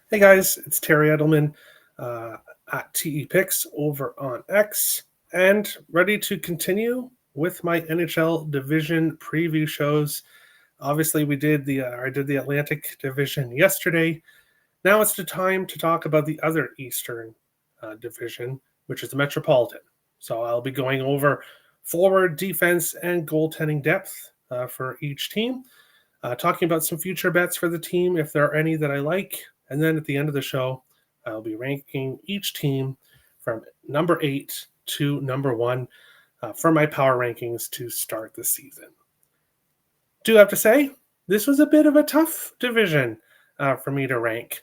Hey guys, it's Terry Edelman uh, at TE Picks over on X, and ready to continue with my NHL Division preview shows. Obviously, I did the Atlantic Division yesterday. Now it's the time to talk about the other Eastern Division, which is the Metropolitan. So I'll be going over forward, defense, and goaltending depth for each team. Talking about some future bets for the team if there are any that I like. And then at the end of the show, I'll be ranking each team from number 8 to number 1 for my power rankings to start the season. Do have to say, this was a bit of a tough division for me to rank.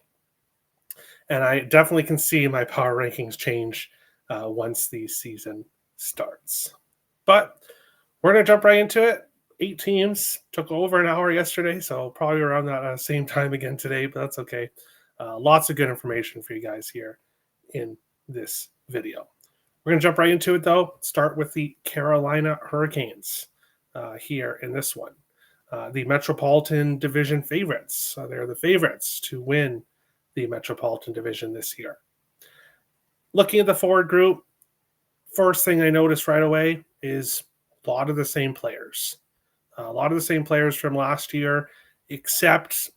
And I definitely can see my power rankings change once the season starts. But we're going to jump right into it. 8 teams, took over an hour yesterday, so probably around that same time again today, but that's okay. Lots of good information for you guys here in this video. We're going to jump right into it, though. Start with the Carolina Hurricanes here in this one. The Metropolitan Division favorites. They're the favorites to win the Metropolitan Division this year. Looking at the forward group, first thing I noticed right away is a lot of the same players. A lot of the same players from last year, except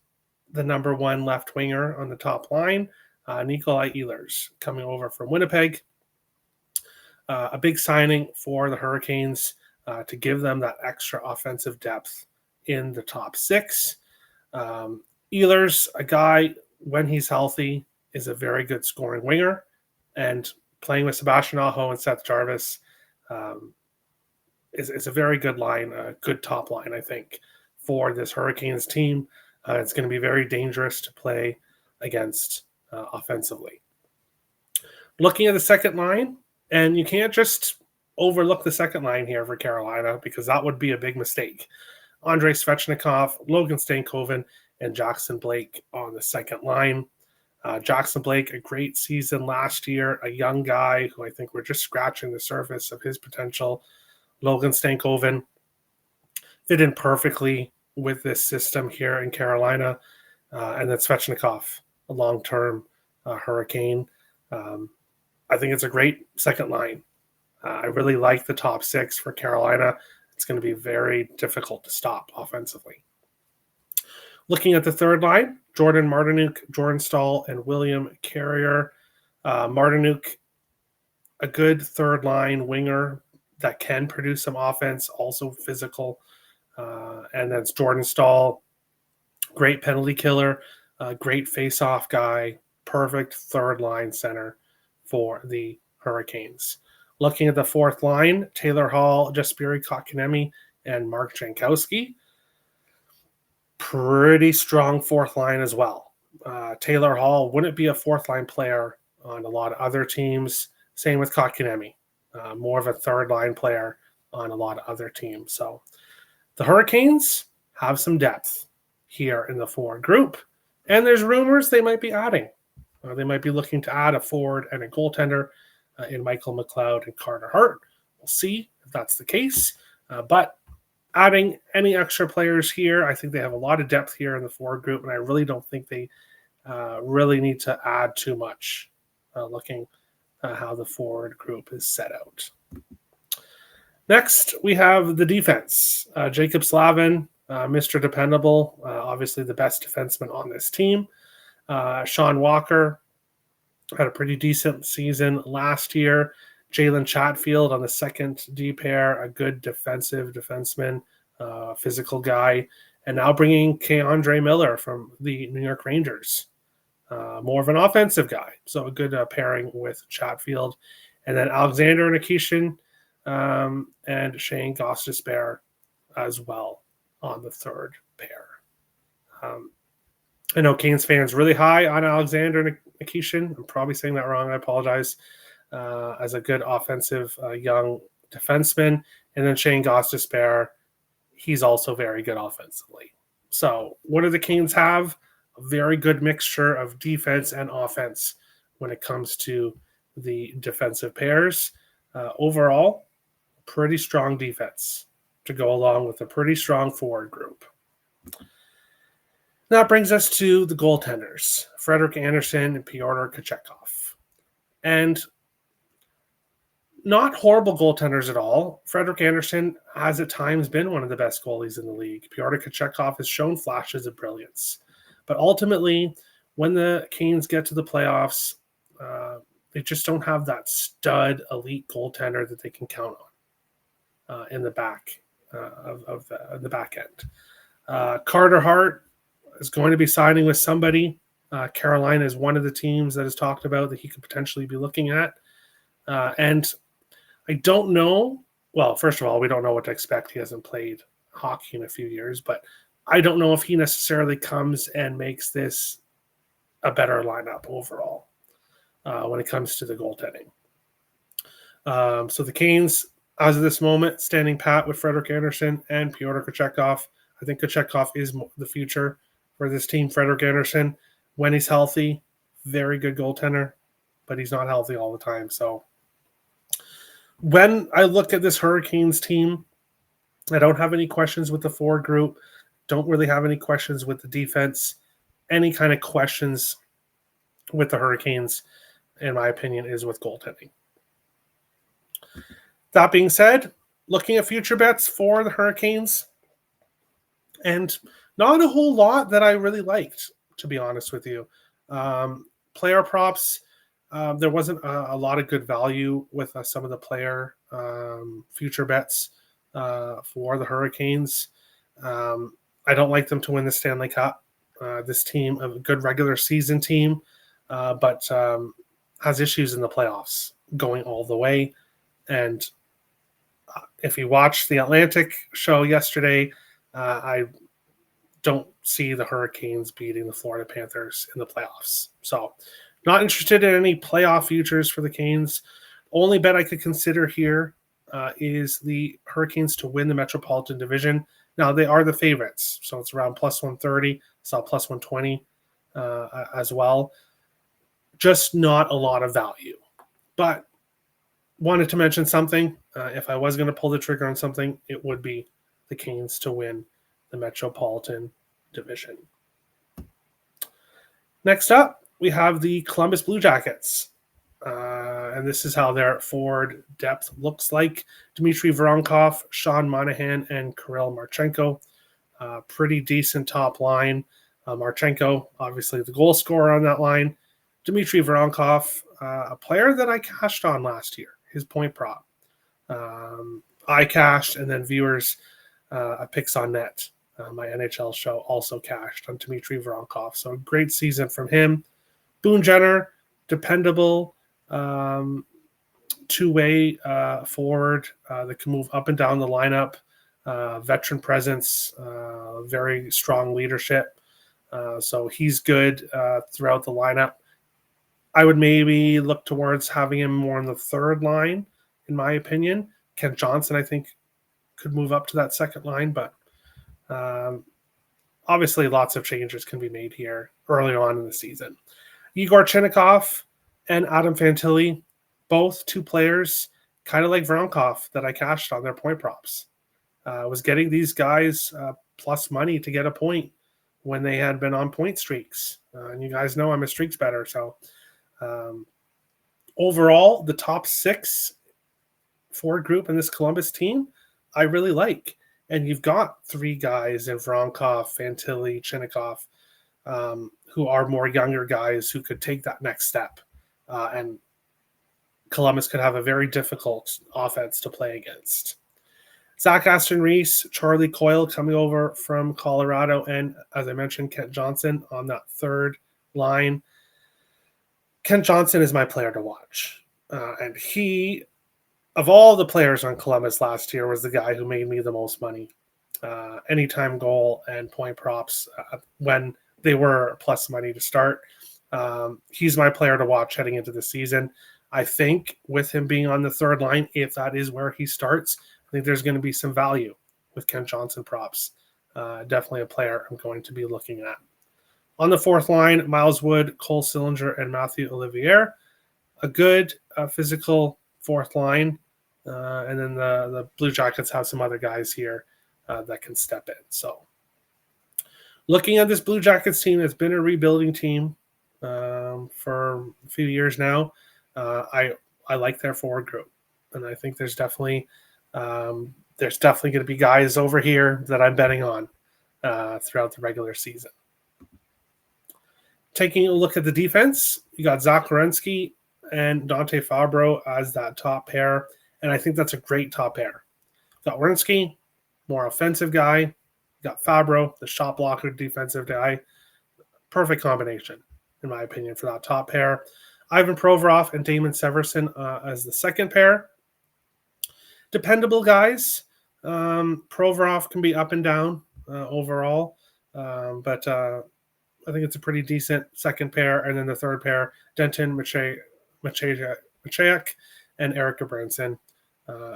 the number 1 left winger on the top line, Nikolai Ehlers, coming over from Winnipeg. A big signing for the Hurricanes to give them that extra offensive depth in the top 6. Ehlers, a guy, when he's healthy, is a very good scoring winger. And playing with Sebastian Aho and Seth Jarvis is a very good line, a good top line, I think, for this Hurricanes team. It's going to be very dangerous to play against offensively. Looking at the second line, and you can't just overlook the second line here for Carolina because that would be a big mistake. Andrei Svechnikov, Logan Stankoven, and Jackson Blake on the second line. Jackson Blake, a great season last year, a young guy who I think we're just scratching the surface of his potential. Logan Stankoven fit in perfectly with this system here in Carolina. And then Svechnikov, a long-term Hurricane. I think it's a great second line. I really like the top 6 for Carolina. It's going to be very difficult to stop offensively. Looking at the third line, Jordan Martinook, Jordan Staal, and William Carrier. Martinook, a good third line winger that can produce some offense, also physical. And that's Jordan Staal, great penalty killer, great face-off guy, perfect third line center for the Hurricanes. Looking at the fourth line, Taylor Hall, Jesperi Kotkaniemi, and Mark Jankowski. Pretty strong fourth line as well. Taylor Hall wouldn't be a fourth line player on a lot of other teams. Same with Kotkaniemi, more of a third line player on a lot of other teams. So the Hurricanes have some depth here in the forward group, and there's rumors they might be adding. They might be looking to add a forward and a goaltender in Michael McLeod and Carter Hart. We'll see if that's the case. But adding any extra players here, I think they have a lot of depth here in the forward group, and I really don't think they really need to add too much looking at how the forward group is set out. Next, we have the defense. Jacob Slavin, Mr. Dependable, obviously the best defenseman on this team. Sean Walker had a pretty decent season last year. Jalen Chatfield on the second D pair, a good defenseman, physical guy. And now bringing K'Andre Miller from the New York Rangers. More of an offensive guy. So a good pairing with Chatfield. And then Alexander Nikishin and Shane Gostisbehere as well on the third pair. I know Canes fans really high on Alexander Nikishin. I'm probably saying that wrong. I apologize. As a good offensive young defenseman. And then Shane Gostisbehere, he's also very good offensively. So what do the Canes have? A very good mixture of defense and offense when it comes to the defensive pairs. Overall, pretty strong defense to go along with a pretty strong forward group. That brings us to the goaltenders, Frederik Andersen and Pyotr Kochetkov. And not horrible goaltenders at all. Frederik Andersen has at times been one of the best goalies in the league. Pyotr Kochetkov has shown flashes of brilliance. But ultimately, when the Canes get to the playoffs, they just don't have that stud elite goaltender that they can count on in the back of the back end. Carter Hart is going to be signing with somebody. Carolina is one of the teams that is talked about that he could potentially be looking at. And I don't know. Well, first of all, we don't know what to expect. He hasn't played hockey in a few years, but I don't know if he necessarily comes and makes this a better lineup overall when it comes to the goaltending. So the Canes, as of this moment, standing pat with Frederik Andersen and Pyotr Kochetkov. I think Kochetkov is the future for this team. Frederik Andersen, when he's healthy, very good goaltender, but he's not healthy all the time. So when I look at this Hurricanes team, I don't have any questions with the forward group. Don't really have any questions with the defense. Any kind of questions with the Hurricanes, in my opinion, is with goaltending. That being said, looking at future bets for the Hurricanes, and not a whole lot that I really liked, to be honest with you. Player props, there wasn't a lot of good value with some of the player future bets for the Hurricanes. I don't like them to win the Stanley Cup. This team, a good regular season team, but has issues in the playoffs going all the way. And if you watched the Atlantic show yesterday, I don't see the Hurricanes beating the Florida Panthers in the playoffs. So not interested in any playoff futures for the Canes. Only bet I could consider here is the Hurricanes to win the Metropolitan Division. Now, they are the favorites, so it's around plus 130. Saw plus 120 as well. Just not a lot of value. But wanted to mention something. If I was going to pull the trigger on something, it would be the Canes to win the Metropolitan Division. Next up, we have the Columbus Blue Jackets. And this is how their forward depth looks like. Dmitry Voronkov, Sean Monahan, and Kirill Marchenko. Pretty decent top line. Marchenko, obviously the goal scorer on that line. Dmitry Voronkov, a player that I cashed on last year, his point prop. I cashed, and then viewers Picks on Net, my NHL show, also cashed on Dmitry Voronkov. So a great season from him. Boone Jenner, dependable two-way forward that can move up and down the lineup. Veteran presence, very strong leadership. So he's good throughout the lineup. I would maybe look towards having him more on the third line, in my opinion. Kent Johnson, I think, could move up to that second line, but obviously lots of changes can be made here early on in the season. Igor Chinnikov and Adam Fantilli, both two players kind of like Voronkov that I cashed on their point props. Was getting these guys plus money to get a point when they had been on point streaks. And you guys know I'm a streaks better. So overall, the top six forward group in this Columbus team, I really like. And you've got three guys in Voronkov, Fantilli, Chinnikov, who are more younger guys who could take that next step. And Columbus could have a very difficult offense to play against. Zach Aston-Reese, Charlie Coyle coming over from Colorado, and as I mentioned, Kent Johnson on that third line. Kent Johnson is my player to watch. And he, of all the players on Columbus last year, was the guy who made me the most money. Anytime goal and point props when they were plus money to start. He's my player to watch heading into the season. I think with him being on the third line, if that is where he starts, I think there's going to be some value with Kent Johnson props. Definitely a player I'm going to be looking at. On the fourth line, Miles Wood, Cole Sillinger, and Matthew Olivier. A good physical fourth line. And then the Blue Jackets have some other guys here that can step in. So Looking at this Blue Jackets team, it's been a rebuilding team for a few years now. I like their forward group, and I think there's definitely going to be guys over here that I'm betting on throughout the regular season. Taking a look at the defense, you got Zach Werenski and Dante Fabro as that top pair, and I think that's a great top pair. Got Werenski, more offensive guy. Got Fabro, the shot blocker, defensive guy. Perfect combination, in my opinion, for that top pair. Ivan Provorov and Damon Severson as the second pair. Dependable guys. Provorov can be up and down overall, but I think it's a pretty decent second pair. And then the third pair, Denton Maciejak and Erica Branson,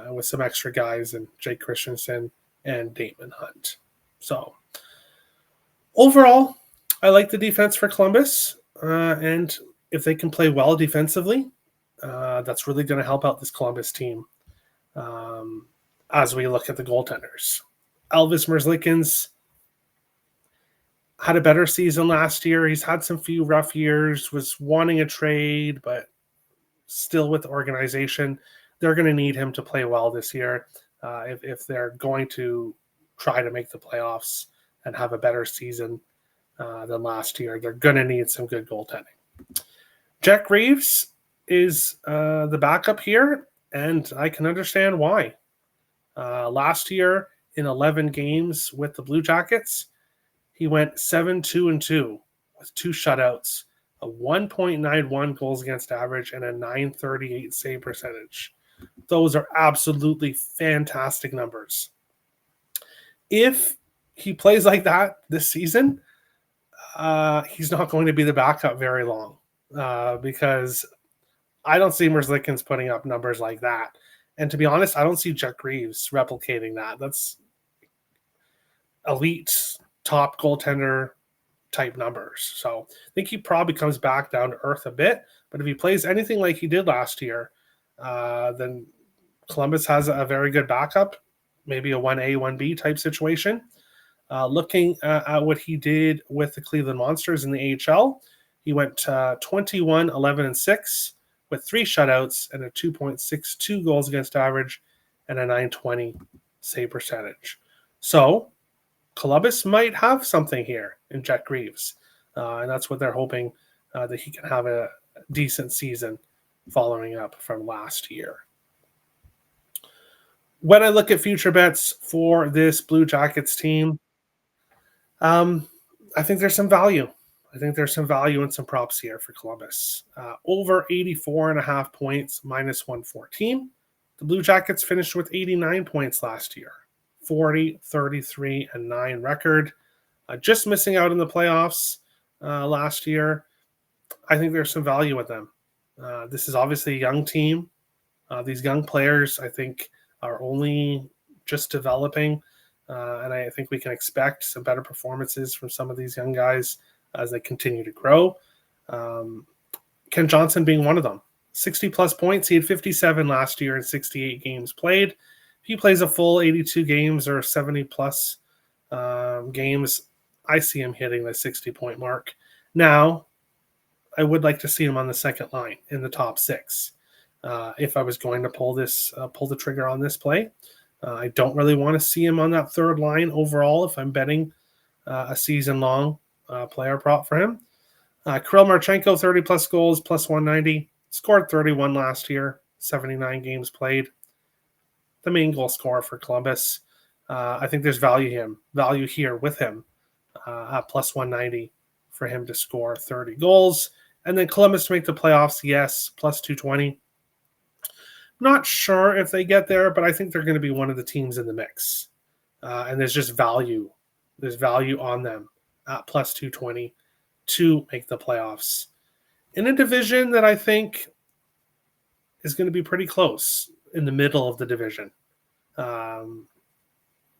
with some extra guys and Jake Christensen and Damon Hunt. So overall, I like the defense for Columbus, and if they can play well defensively, that's really going to help out this Columbus team as we look at the goaltenders. Elvis Merzlikins had a better season last year. He's had some few rough years, was wanting a trade, but still with the organization. They're going to need him to play well this year if they're going to try to make the playoffs and have a better season than last year. They're going to need some good goaltending. Jack Reeves is the backup here, and I can understand why. Last year, in 11 games with the Blue Jackets, he went 7-2-2 with 2 shutouts, a 1.91 goals against average, and a .938 save percentage. Those are absolutely fantastic numbers. If he plays like that this season, he's not going to be the backup very long because I don't see Merzlikins putting up numbers like that. And to be honest, I don't see Jack Reeves replicating that. That's elite, top goaltender type numbers. So I think he probably comes back down to earth a bit. But if he plays anything like he did last year, then Columbus has a very good backup, maybe a 1A, 1B type situation. Looking at what he did with the Cleveland Monsters in the AHL, he went 21, 11, and 6 with 3 shutouts and a 2.62 goals against average and a .920 save percentage. So Columbus might have something here in Jack Reeves, and that's what they're hoping, that he can have a decent season following up from last year. When I look at future bets for this Blue Jackets team, I think there's some value. I think there's some value and some props here for Columbus. Over 84.5 points, -114. The Blue Jackets finished with 89 points last year. 40, 33, and 9 record. Just missing out in the playoffs last year. I think there's some value with them. This is obviously a young team. These young players, I think, are only just developing. And I think we can expect some better performances from some of these young guys as they continue to grow. Ken Johnson being one of them. 60-plus points. He had 57 last year in 68 games played. If he plays a full 82 games or 70-plus games, I see him hitting the 60-point mark. Now, I would like to see him on the second line in the top 6. If I was going to pull the trigger on this play. I don't really want to see him on that third line overall if I'm betting a season-long player prop for him. Kirill Marchenko, 30-plus goals, +190. Scored 31 last year, 79 games played. The main goal scorer for Columbus. I think there's value here with him at +190 for him to score 30 goals. And then Columbus to make the playoffs, yes, +220. Not sure if they get there, but I think they're going to be one of the teams in the mix. And there's just value. There's value on them at +220 to make the playoffs. In a division that I think is going to be pretty close in the middle of the division.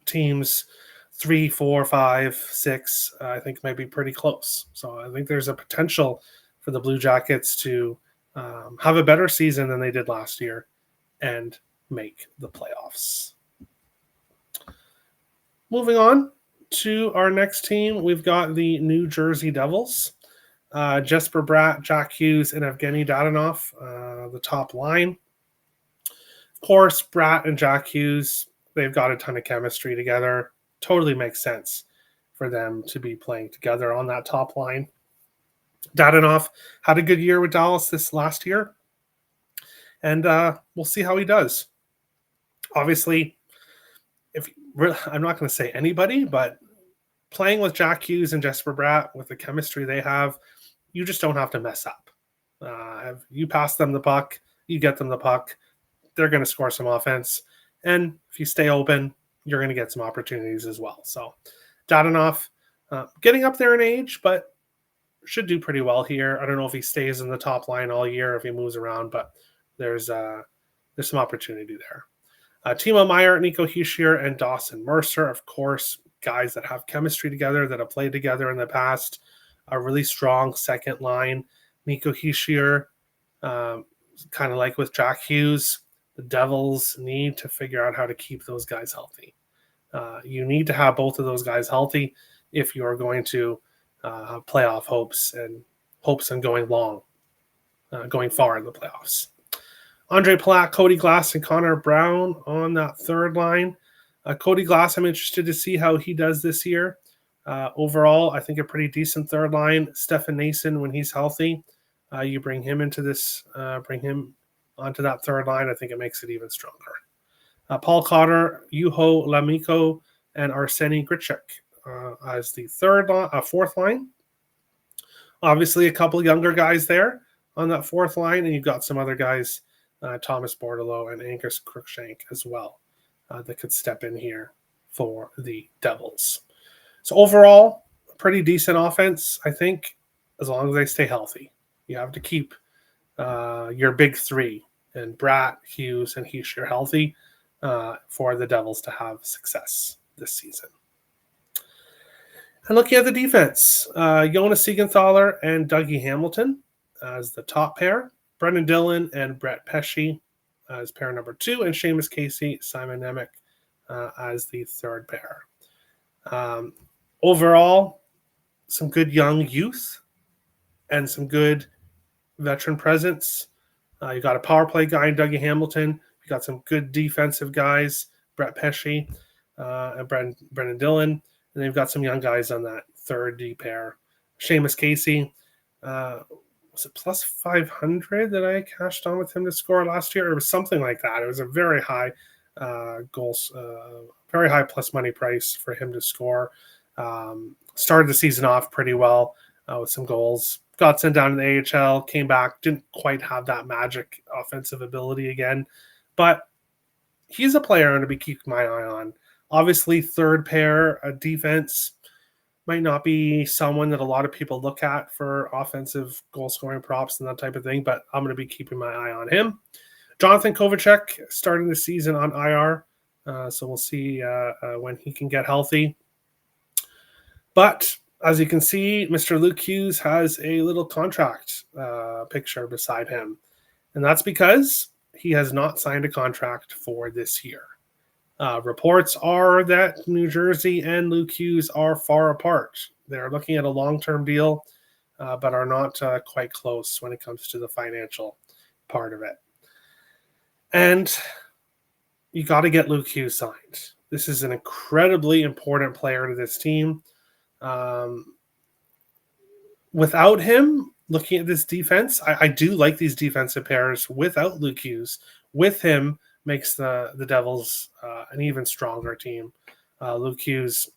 Teams 3, 4, 5, 6, I think might be pretty close. So I think there's a potential for the Blue Jackets to have a better season than they did last year and make the playoffs. Moving on, to our next team, we've got the New Jersey Devils. Jesper Bratt, Jack Hughes, and Evgeny Dadonov, the top line. Of course, Bratt and Jack Hughes, they've got a ton of chemistry together. Totally makes sense for them to be playing together on that top line. Dadonov had a good year with Dallas this last year, and we'll see how he does. Obviously, I'm not going to say anybody, but playing with Jack Hughes and Jesper Bratt with the chemistry they have, you just don't have to mess up. If you pass them the puck, you get them the puck, they're going to score some offense. And if you stay open, you're going to get some opportunities as well. So Dadonov, getting up there in age, but should do pretty well here. I don't know if he stays in the top line all year, if he moves around, but there's some opportunity there. Timo Meier, Nico Hischier, and Dawson Mercer, of course, guys that have chemistry together, that have played together in the past. A really strong second line. Nico Hischier, kind of like with Jack Hughes, the Devils need to figure out how to keep those guys healthy. You need to have both of those guys healthy if you're going to have playoff hopes and going long, going far in the playoffs. Andre Palat, Cody Glass, and Connor Brown on that third line. Cody Glass, I'm interested to see how he does this year. Overall, I think a pretty decent third line. Stefan Nason, when he's healthy, you bring him into this, bring him onto that third line. I think it makes it even stronger. Paul Cotter, Juho Lamiko, and Arseni Gritchuk as the fourth line. Obviously, a couple younger guys there on that fourth line, and you've got some other guys, Thomas Bordeleau and Angus Crookshank as well, that could step in here for the Devils. So overall, pretty decent offense, I think, as long as they stay healthy. You have to keep your big three, and Bratt, Hughes, and Hischier healthy for the Devils to have success this season. And looking at the defense, Jonas Siegenthaler and Dougie Hamilton as the top pair. Brendan Dillon and Brett Pesce as pair number 2, and Seamus Casey, Simon Nemec as the third pair. Overall, some good young youth and some good veteran presence. You got a power play guy in Dougie Hamilton. You got some good defensive guys, Brett Pesce and Brendan Dillon. And then you've got some young guys on that third D pair. Seamus Casey, was it plus 500 that I cashed on with him to score last year? It was something like that. It was a very high very high plus money price for him to score. Started the season off pretty well with some goals. Got sent down to the AHL, came back, didn't quite have that magic offensive ability again. But he's a player I'm going to be keeping my eye on. Obviously, third pair defense might not be someone that a lot of people look at for offensive goal scoring props and that type of thing, but I'm going to be keeping my eye on him. Jonathan Kovacek starting the season on IR, so we'll see when he can get healthy. But as you can see, Mr. Luke Hughes has a little contract picture beside him, and that's because he has not signed a contract for this year. Reports are that New Jersey and Luke Hughes are far apart. They're looking at a long-term deal, but are not quite close when it comes to the financial part of it. And you got to get Luke Hughes signed. This is an incredibly important player to this team. Without him, looking at this defense, I do like these defensive pairs without Luke Hughes. With him, makes the Devils an even stronger team. Luke Hughes,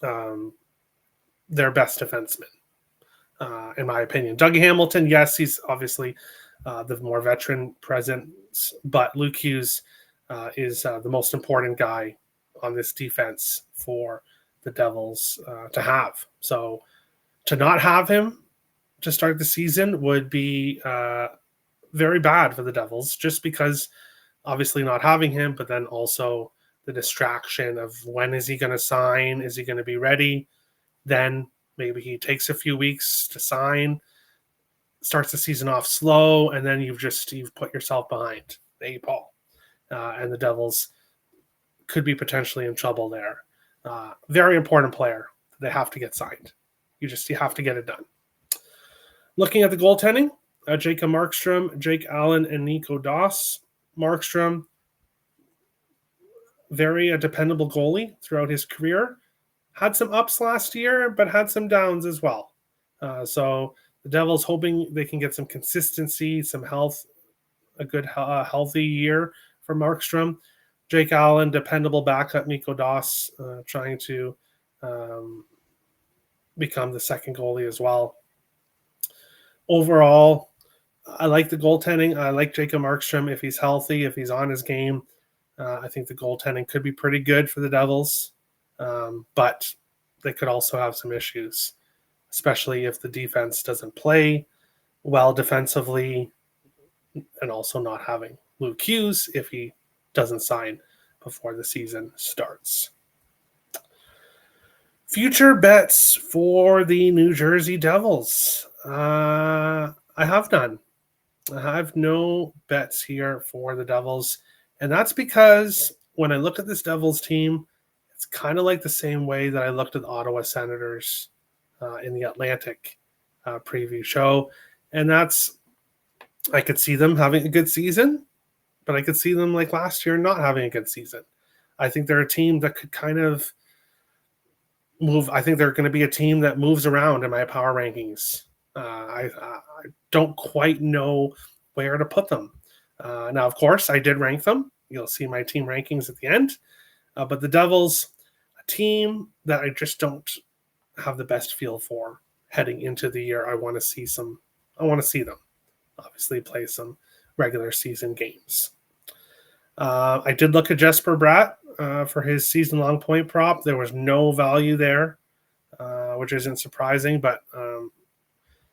their best defenseman, in my opinion. Dougie Hamilton, yes, he's obviously the more veteran presence, but Luke Hughes is the most important guy on this defense for the Devils to have. So to not have him to start the season would be very bad for the Devils, just because obviously not having him, but then also the distraction of when is he going to sign? Is he going to be ready? Then maybe he takes a few weeks to sign, starts the season off slow, and then you've put yourself behind the eight ball. And the Devils could be potentially in trouble there. Very important player. They have to get signed. You have to get it done. Looking at the goaltending, Jacob Markstrom, Jake Allen, and Nico Doss. Markstrom, very dependable goalie throughout his career. Had some ups last year, but had some downs as well. So the Devils hoping they can get some consistency, some health, a good healthy year for Markstrom. Jake Allen, dependable backup. Nico Doss trying to become the second goalie as well. Overall, I like the goaltending. I like Jacob Markstrom if he's healthy, if he's on his game. I think the goaltending could be pretty good for the Devils, but they could also have some issues, especially if the defense doesn't play well defensively, and also not having Luke Hughes if he doesn't sign before the season starts. Future bets for the New Jersey Devils. I have none. I have no bets here for the Devils. And that's because when I look at this Devils team, it's kind of like the same way that I looked at the Ottawa Senators in the Atlantic preview show. And that's, I could see them having a good season, but I could see them like last year not having a good season. I think they're a team that could kind of move. I think they're going to be a team that moves around in my power rankings. I don't quite know where to put them. Now, of course, I did rank them. You'll see my team rankings at the end. But the Devils, a team that I just don't have the best feel for heading into the year. I want to see them obviously play some regular season games. I did look at Jesper Bratt for his season-long point prop. There was no value there, which isn't surprising, but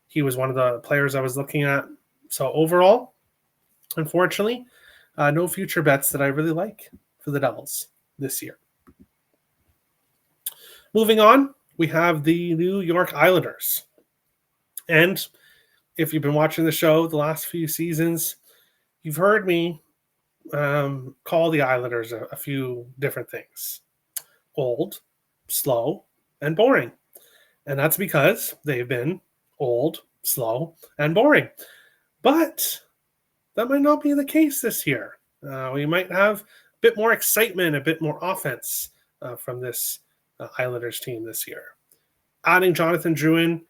he was one of the players I was looking at. So overall, unfortunately, no future bets that I really like for the Devils this year. Moving on, we have the New York Islanders. And if you've been watching the show the last few seasons, you've heard me call the Islanders a few different things. Old, slow, and boring. And that's because they've been old, slow, and boring. But that might not be the case this year. We might have a bit more excitement, a bit more offense from this Islanders team this year. Adding Jonathan Drouin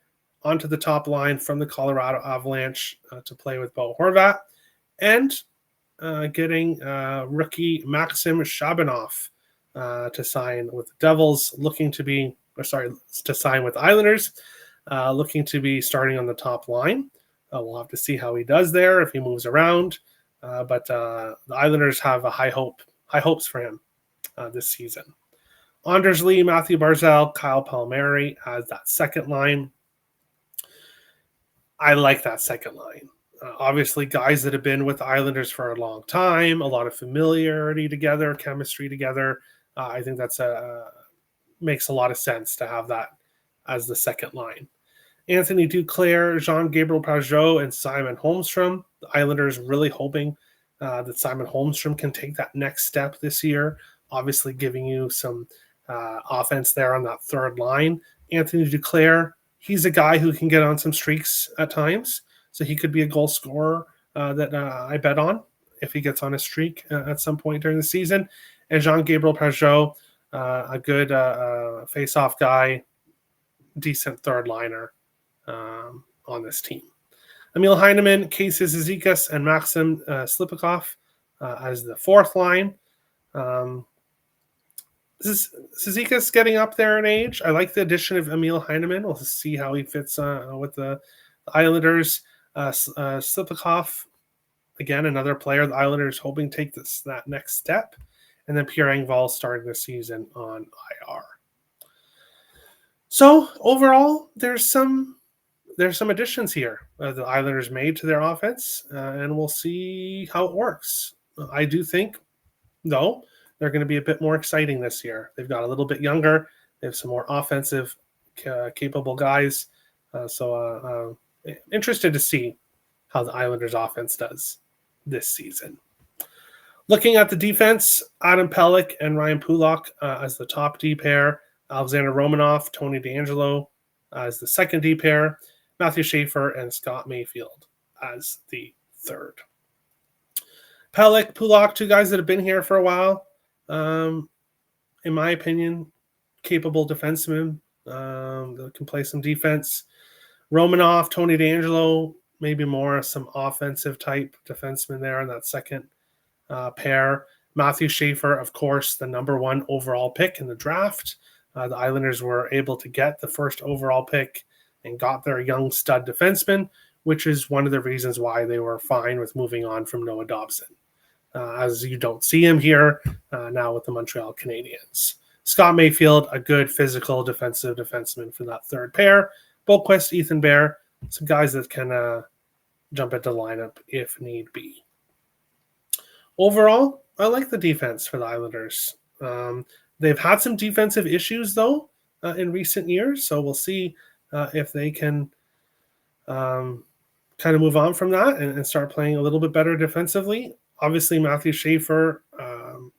onto the top line from the Colorado Avalanche to play with Bo Horvat, and getting rookie Maxim Shabunov to sign with the Devils, to sign with the Islanders, looking to be starting on the top line. We'll have to see how he does there if he moves around, but the Islanders have a high hopes for him this season. Anders Lee, Matthew Barzal, Kyle Palmieri as that second line. I like that second line. Obviously, guys that have been with the Islanders for a long time, a lot of familiarity together, chemistry together. I think that's makes a lot of sense to have that as the second line. Anthony Duclair, Jean-Gabriel Pageau, and Simon Holmstrom. The Islanders really hoping that Simon Holmstrom can take that next step this year, obviously giving you some offense there on that third line. Anthony Duclair, he's a guy who can get on some streaks at times, so he could be a goal scorer that I bet on if he gets on a streak at some point during the season. And Jean-Gabriel Pageau, a good face-off guy, decent third liner on this team. Emil Heineman, Casey Zizekas, and Maxim Slipikov as the fourth line. Zizekas getting up there in age. I like the addition of Emil Heineman. We'll see how he fits with the Islanders. Slipikov, again, another player the Islanders hoping to take that next step. And then Pierre Engvall starting the season on IR. So overall, there's some additions here the Islanders made to their offense, and we'll see how it works. I do think, though, they're going to be a bit more exciting this year. They've got a little bit younger. They have some more offensive capable guys. So interested to see how the Islanders offense does this season. Looking at the defense, Adam Pelech and Ryan Pulock as the top D pair, Alexander Romanov, Tony DeAngelo as the second D pair, Matthew Schaefer and Scott Mayfield as the third. Pelech, Pulock, two guys that have been here for a while. In my opinion, capable defensemen that can play some defense. Romanov, Tony DeAngelo, maybe more some offensive type defenseman there in that second pair. Matthew Schaefer, of course, the number one overall pick in the draft. The Islanders were able to get the first overall pick and got their young stud defenseman, which is one of the reasons why they were fine with moving on from Noah Dobson, as you don't see him here now with the Montreal Canadiens. Scott Mayfield, a good physical defensive defenseman for that third pair. Boquist, Ethan Bear, some guys that can jump into the lineup if need be. Overall, I like the defense for the Islanders. They've had some defensive issues, though, in recent years, so we'll see if they can kind of move on from that and start playing a little bit better defensively. Obviously, Matthew Schaefer,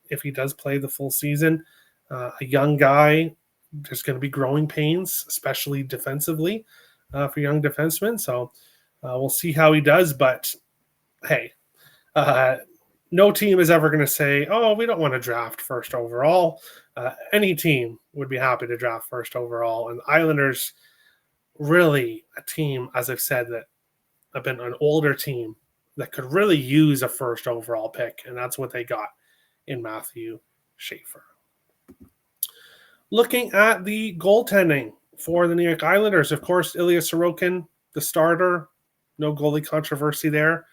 if he does play the full season, a young guy, there's going to be growing pains, especially defensively for young defensemen. So we'll see how he does. But, hey, no team is ever going to say, oh, we don't want to draft first overall. Any team would be happy to draft first overall. And the Islanders, really a team, as I've said, that have been an older team that could really use a first overall pick. And that's what they got in Matthew Schaefer. Looking at the goaltending for the New York Islanders, of course, Ilya Sorokin, the starter. No goalie controversy there.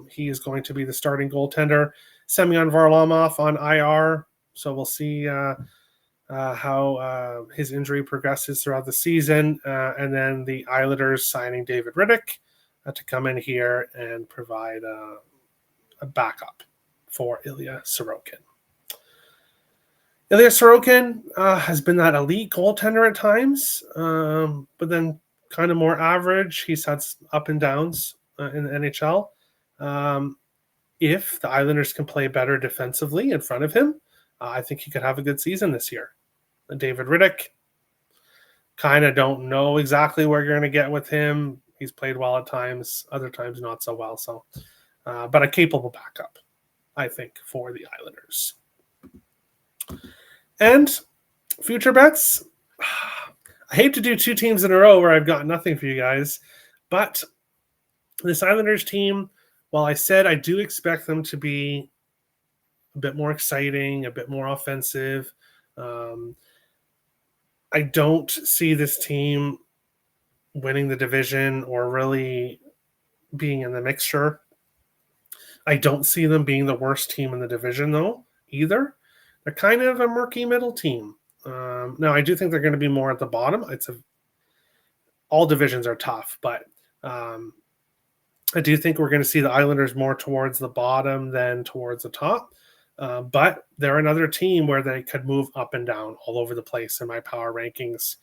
He is going to be the starting goaltender. Semyon Varlamov on IR. So we'll see how his injury progresses throughout the season. And then the Islanders signing David Riddick to come in here and provide a backup for Ilya Sorokin. Ilya Sorokin has been that elite goaltender at times, but then kind of more average. He's had up and downs in the NHL. If the Islanders can play better defensively in front of him, I think he could have a good season this year. David Riddick, kind of don't know exactly where you're going to get with him. He's played well at times, other times not so well. So, but a capable backup, I think, for the Islanders. And future bets. I hate to do two teams in a row where I've got nothing for you guys, but this Islanders team, while I said I do expect them to be a bit more exciting, a bit more offensive, I don't see this team winning the division or really being in the mixture. I don't see them being the worst team in the division, though, either. They're kind of a murky middle team. Now, I do think they're going to be more at the bottom. All divisions are tough, but I do think we're going to see the Islanders more towards the bottom than towards the top. But they're another team where they could move up and down all over the place in my power rankings.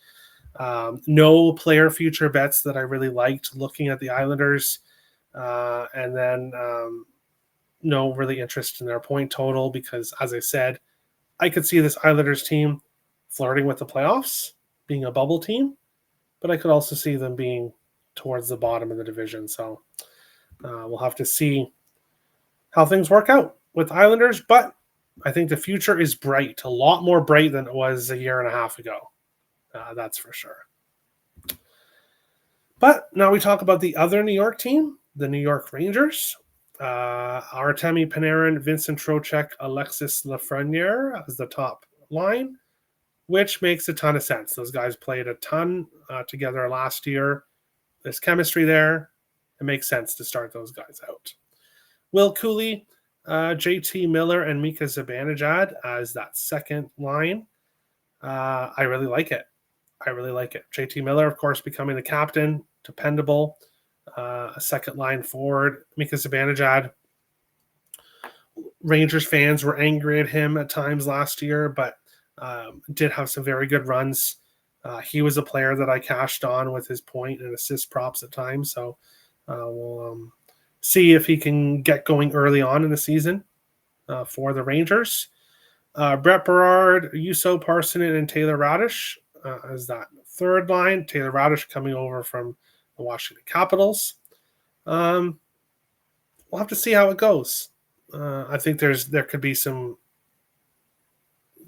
No player future bets that I really liked looking at the Islanders. And then no really interest in their point total because, as I said, I could see this Islanders team flirting with the playoffs, being a bubble team, but I could also see them being towards the bottom of the division. So we'll have to see how things work out with Islanders, but I think the future is bright, a lot more bright than it was a year and a half ago. That's for sure. But now we talk about the other New York team, the New York Rangers. Artemi Panarin, Vincent Trocheck, Alexis Lafreniere as the top line, which makes a ton of sense. Those guys played a ton together last year. There's chemistry there. It makes sense to start those guys out. Will Cooley, JT Miller, and Mika Zibanejad as that second line. I really like it. JT Miller, of course, becoming the captain, dependable. A second line forward. Mika Zibanejad. Rangers fans were angry at him at times last year, but did have some very good runs. He was a player that I cashed on with his point and assist props at times. So we'll see if he can get going early on in the season for the Rangers. Brett Berard, Juuso Parssinen, and Taylor Radish as that third line. Taylor Radish coming over from the Washington Capitals. We'll have to see how it goes. I think there could be some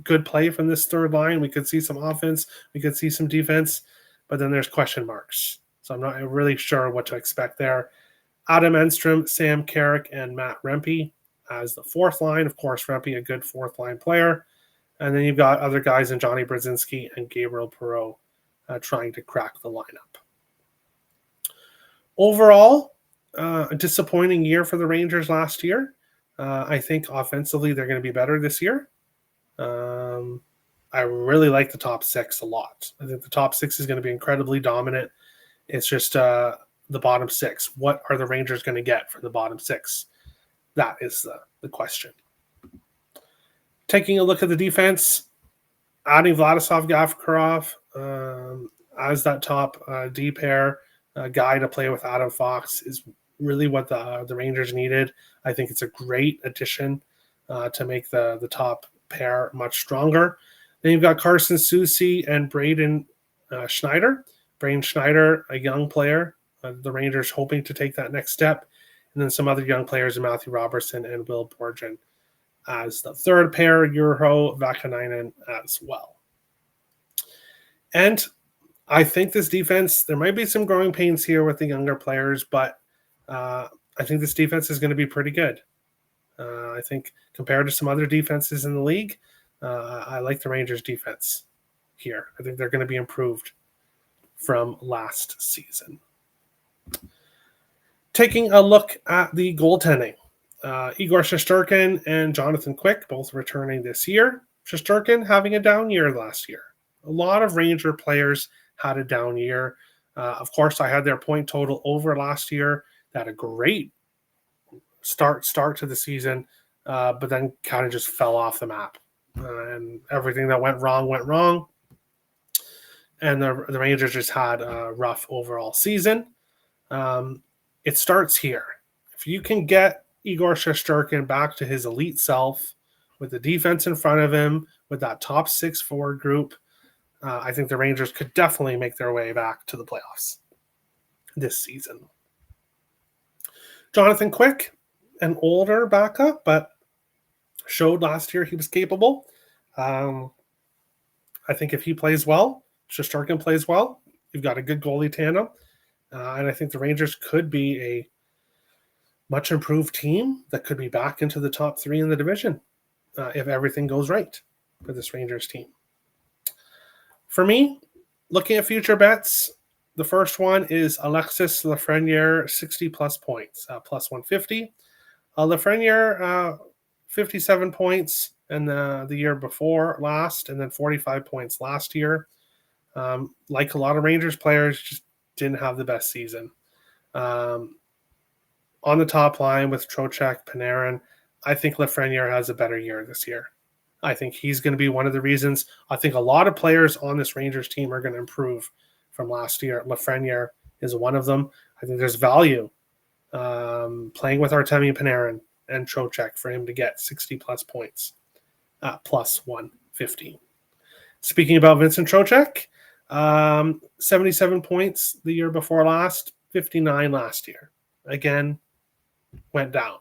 good play from this third line. We could see some offense. We could see some defense. But then there's question marks. So I'm not really sure what to expect there. Adam Enstrom, Sam Carrick, and Matt Rempe as the fourth line. Of course, Rempe, a good fourth line player. And then you've got other guys in Johnny Brzezinski and Gabriel Perreault trying to crack the lineup. Overall, a disappointing year for the Rangers last year. I think offensively they're going to be better this year. I really like the top six a lot. I think the top six is going to be incredibly dominant. It's just the bottom six. What are the Rangers going to get for the bottom six? That is the question. Taking a look at the defense, adding Vladislav Gavrikov as that top D pair guy to play with Adam Fox is really what the Rangers needed. I think it's a great addition to make the top pair much stronger. Then you've got Carson Soucy and Braden Schneider. Braden Schneider, a young player. The Rangers hoping to take that next step. And then some other young players, Matthew Robertson and Will Borgen as the third pair, Urho Vakanainen as well. And I think this defense, there might be some growing pains here with the younger players, but I think this defense is going to be pretty good. I think compared to some other defenses in the league, I like the Rangers defense here. I think they're going to be improved from last season. Taking a look at the goaltending, Igor Shesterkin and Jonathan Quick both returning this year. Shesterkin having a down year last year. A lot of Ranger players had a down year. Of course, I had their point total over last year. They had a great start to the season, but then kind of just fell off the map. And everything that went wrong. And the Rangers just had a rough overall season. It starts here. If you can get Igor Shesterkin back to his elite self with the defense in front of him, with that top six forward group, I think the Rangers could definitely make their way back to the playoffs this season. Jonathan Quick, an older backup, but showed last year he was capable. I think if he plays well, Shesterkin plays well, you've got a good goalie tandem. And I think the Rangers could be a much improved team that could be back into the top three in the division if everything goes right for this Rangers team. For me, looking at future bets, the first one is Alexis Lafreniere, 60-plus points, plus 150. Lafreniere, 57 points in the year before last, and then 45 points last year. Like a lot of Rangers players, just didn't have the best season. On the top line with Trocheck, Panarin, I think Lafreniere has a better year this year. I think he's going to be one of the reasons. I think a lot of players on this Rangers team are going to improve from last year. Lafreniere is one of them. I think there's value playing with Artemi Panarin and Trocheck for him to get 60-plus points, plus 150. Speaking about Vincent Trocheck, 77 points the year before last, 59 last year. Again, went down.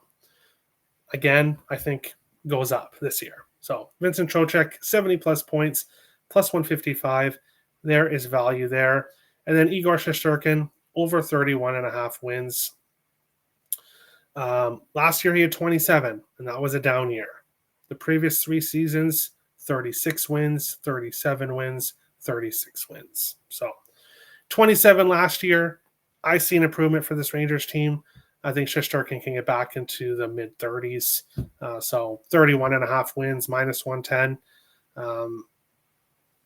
Again, I think goes up this year. So Vincent Trocheck, 70-plus points, plus 155. There is value there. And then Igor Shesterkin, over 31.5 wins. Last year he had 27, and that was a down year. The previous 3 seasons, 36 wins, 37 wins, 36 wins. So 27 last year. I see an improvement for this Rangers team. I think Shesterkin can get back into the mid-30s. So 31.5 wins, minus 110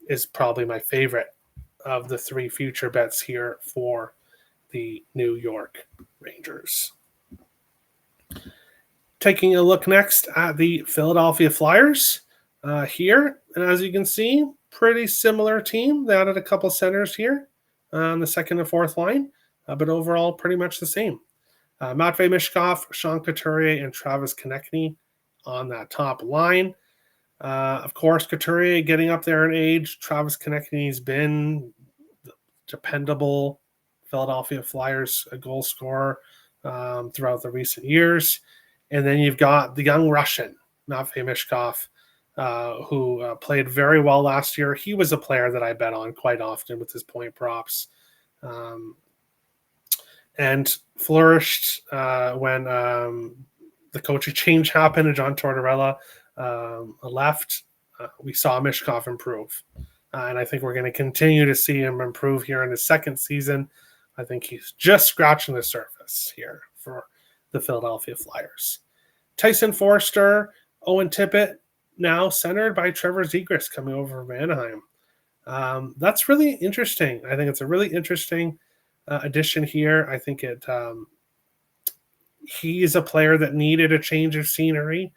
is probably my favorite of the 3 future bets here for the New York Rangers. Taking a look next at the Philadelphia Flyers here. And as you can see, pretty similar team. They added a couple centers here on the second and fourth line, but overall pretty much the same. Matvei Mishkov, Sean Couturier, and Travis Konechny on that top line. Of course, Couturier getting up there in age. Travis Konecny's been the dependable Philadelphia Flyers goal scorer throughout the recent years. And then you've got the young Russian, Matvei Mishkov, who played very well last year. He was a player that I bet on quite often with his point props. And flourished when the coaching change happened and John Tortorella left. We saw Mishkov improve. And I think we're going to continue to see him improve here in his second season. I think he's just scratching the surface here for the Philadelphia Flyers. Tyson Foerster, Owen Tippett, now centered by Trevor Zegras coming over from Anaheim. That's really interesting. I think it's a really interesting addition here. I think he is a player that needed a change of scenery.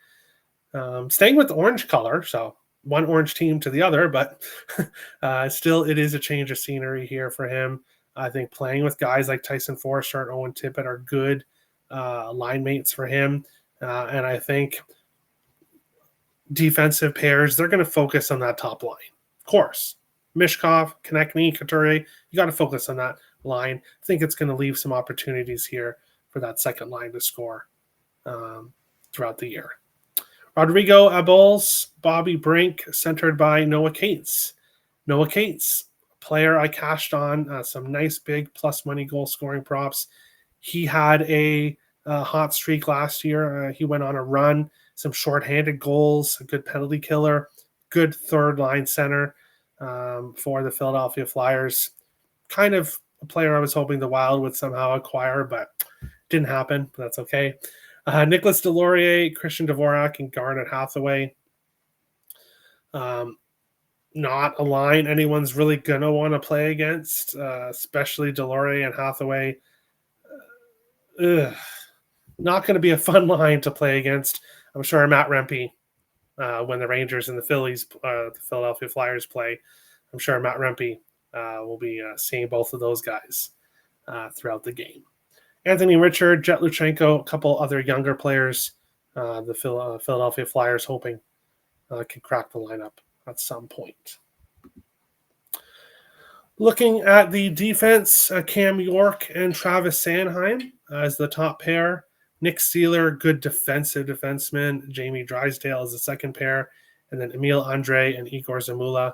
Staying with the orange color, so one orange team to the other, but still it is a change of scenery here for him. I think playing with guys like Tyson Foerster and Owen Tippett are good line mates for him. And I think defensive pairs, they're going to focus on that top line. Of course, Mishkov, Konechny, Couturier, you got to focus on that line. I think it's going to leave some opportunities here for that second line to score throughout the year. Rodrigo Abols, Bobby Brink, centered by Noah Cates. Noah Cates, player I cashed on some nice big plus money goal scoring props. He had a hot streak last year. He went on a run, some shorthanded goals, a good penalty killer, good third line center for the Philadelphia Flyers. Kind of a player I was hoping the Wild would somehow acquire, but didn't happen. But that's okay. Nicholas Deslauriers, Christian Dvorak, and Garnet Hathaway. Not a line anyone's really going to want to play against, especially Deslauriers and Hathaway. Not going to be a fun line to play against. I'm sure Matt Rempe, when the Rangers and the Philadelphia Flyers play, I'm sure Matt Rempe will be seeing both of those guys throughout the game. Anthony Richard, Jet Luchenko, a couple other younger players, the Philadelphia Flyers hoping can crack the lineup at some point. Looking at the defense, Cam York and Travis Sanheim as the top pair. Nick Seeler, good defensive defenseman. Jamie Drysdale as the second pair. And then Emil Andre and Igor Zamula.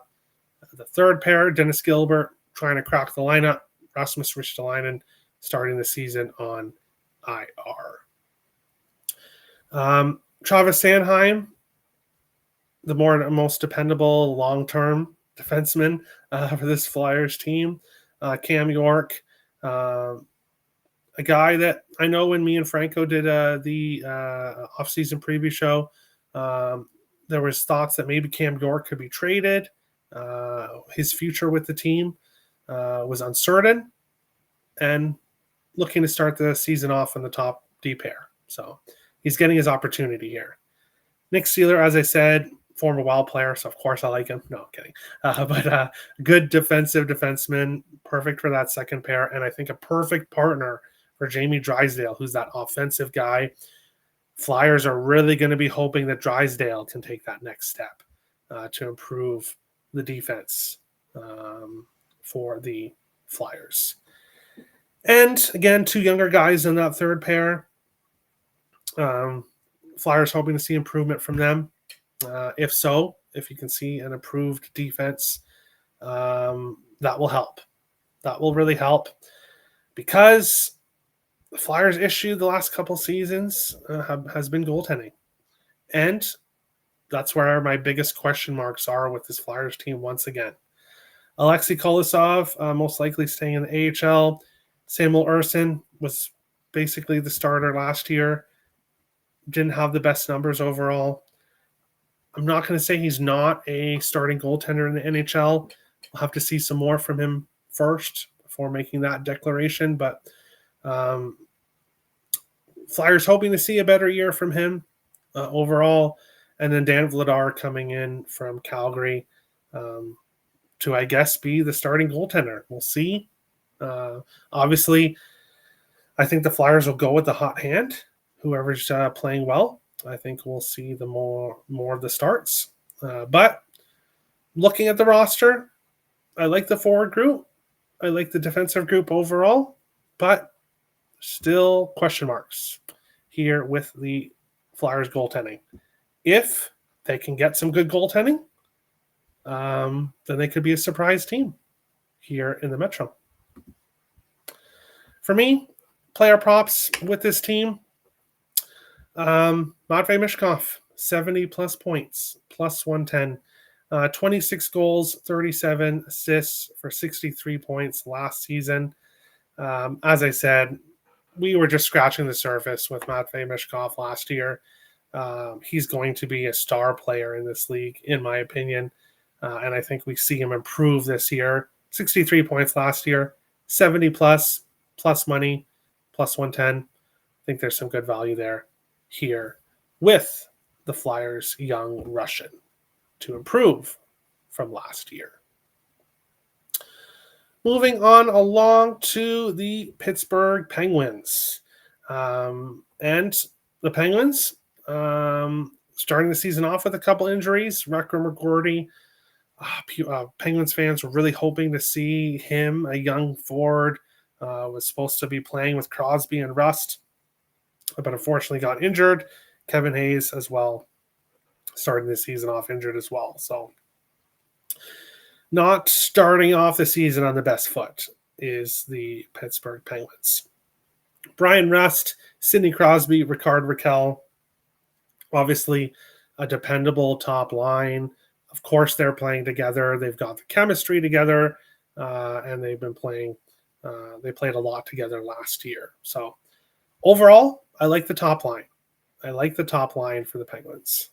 The third pair, Dennis Gilbert trying to crack the lineup. Rasmus Ristolainen starting the season on IR. Travis Sanheim, the most dependable long-term defenseman for this Flyers team. Cam York, a guy that I know when me and Franco did the off-season preview show, there was thoughts that maybe Cam York could be traded. His future with the team was uncertain, and looking to start the season off in the top D pair. So he's getting his opportunity here. Nick Seeler, as I said, former Wild player, so of course I like him. No, I'm kidding. But good defensive defenseman, perfect for that second pair, and I think a perfect partner for Jamie Drysdale, who's that offensive guy. Flyers are really going to be hoping that Drysdale can take that next step to improve the defense for the Flyers. And again, two younger guys in that third pair. Flyers hoping to see improvement from them. If you can see an improved defense, that will help. That will really help because the Flyers' issue the last couple seasons has been goaltending. And that's where my biggest question marks are with this Flyers team once again. Alexei Kolosov, most likely staying in the AHL. Samuel Ersson was basically the starter last year. Didn't have the best numbers overall. I'm not going to say he's not a starting goaltender in the NHL. We'll have to see some more from him first before making that declaration. But Flyers hoping to see a better year from him overall. And then Dan Vladar coming in from Calgary to, I guess, be the starting goaltender. We'll see. Obviously, I think the Flyers will go with the hot hand, whoever's playing well. I think we'll see the more of the starts. But looking at the roster, I like the forward group. I like the defensive group overall, but still question marks here with the Flyers goaltending. If they can get some good goaltending, then they could be a surprise team here in the Metro. For me, player props with this team, Matvei Michkov, 70 plus points, plus 110. 26 goals, 37 assists for 63 points last season. As I said, we were just scratching the surface with Matvei Michkov last year. He's going to be a star player in this league, in my opinion. And I think we see him improve this year. 63 points last year, 70 plus money, plus 110. I think there's some good value there here with the Flyers' young Russian to improve from last year. Moving on along to the Pittsburgh Penguins. And the Penguins starting the season off with a couple injuries. Rekram McGordy, Penguins fans were really hoping to see him, a young forward, was supposed to be playing with Crosby and Rust, but unfortunately got injured. Kevin Hayes as well, starting the season off injured as well. So not starting off the season on the best foot is the Pittsburgh Penguins. Brian Rust, Sidney Crosby, Ricard Raquel, obviously a dependable top line. Of course, they're playing together. They've got the chemistry together, and they've been playing. They played a lot together last year. So overall, I like the top line. I like the top line for the Penguins.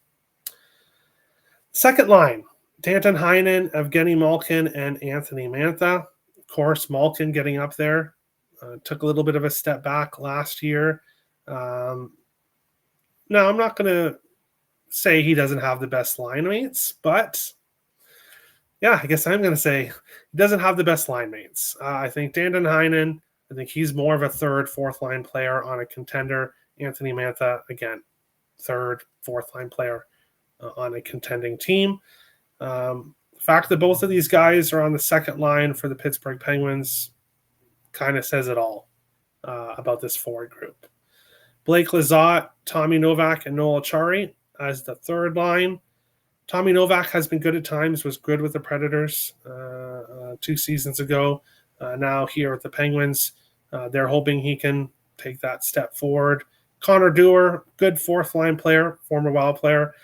Second line, Danton Heinen, Evgeny Malkin, and Anthony Mantha. Of course, Malkin getting up there. Took a little bit of a step back last year. Now, I'm not going to say he doesn't have the best line mates, but yeah, I guess I'm going to say he doesn't have the best line mates. I think Danton Heinen, I think he's more of a third, fourth line player on a contender. Anthony Mantha, again, third, fourth line player on a contending team. The fact that both of these guys are on the second line for the Pittsburgh Penguins kind of says it all about this forward group. Blake Lizotte, Tommy Novak, and Noel Acciari as the third line. Tommy Novak has been good at times, was good with the Predators 2 seasons ago. Now here with the Penguins, they're hoping he can take that step forward. Connor Dewar, good fourth line player, former Wild player,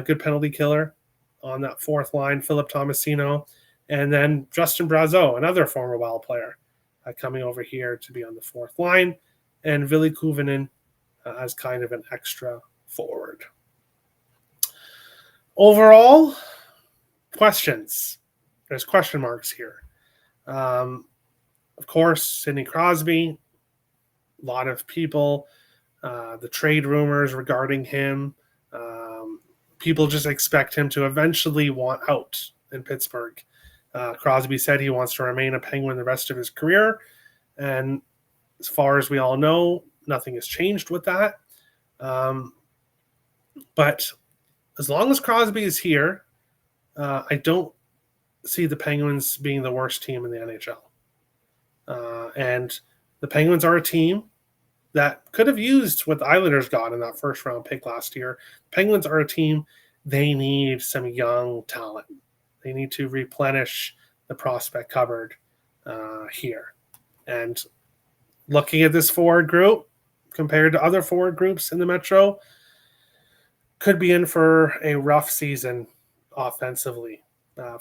good penalty killer on that fourth line. Philip Tomasino, and then Justin Brazeau, another former Wild player, coming over here to be on the fourth line, and Ville Kuvanen as kind of an extra forward. Overall, questions. There's question marks here. Of course, Sidney Crosby, a lot of people, the trade rumors regarding him, people just expect him to eventually want out in Pittsburgh. Crosby said he wants to remain a Penguin the rest of his career, and as far as we all know, nothing has changed with that. But as long as Crosby is here, I don't see the Penguins being the worst team in the NHL. And the Penguins are a team that could have used what the Islanders got in that first round pick last year. Penguins are a team, they need some young talent. They need to replenish the prospect cupboard here. And looking at this forward group compared to other forward groups in the Metro, could be in for a rough season offensively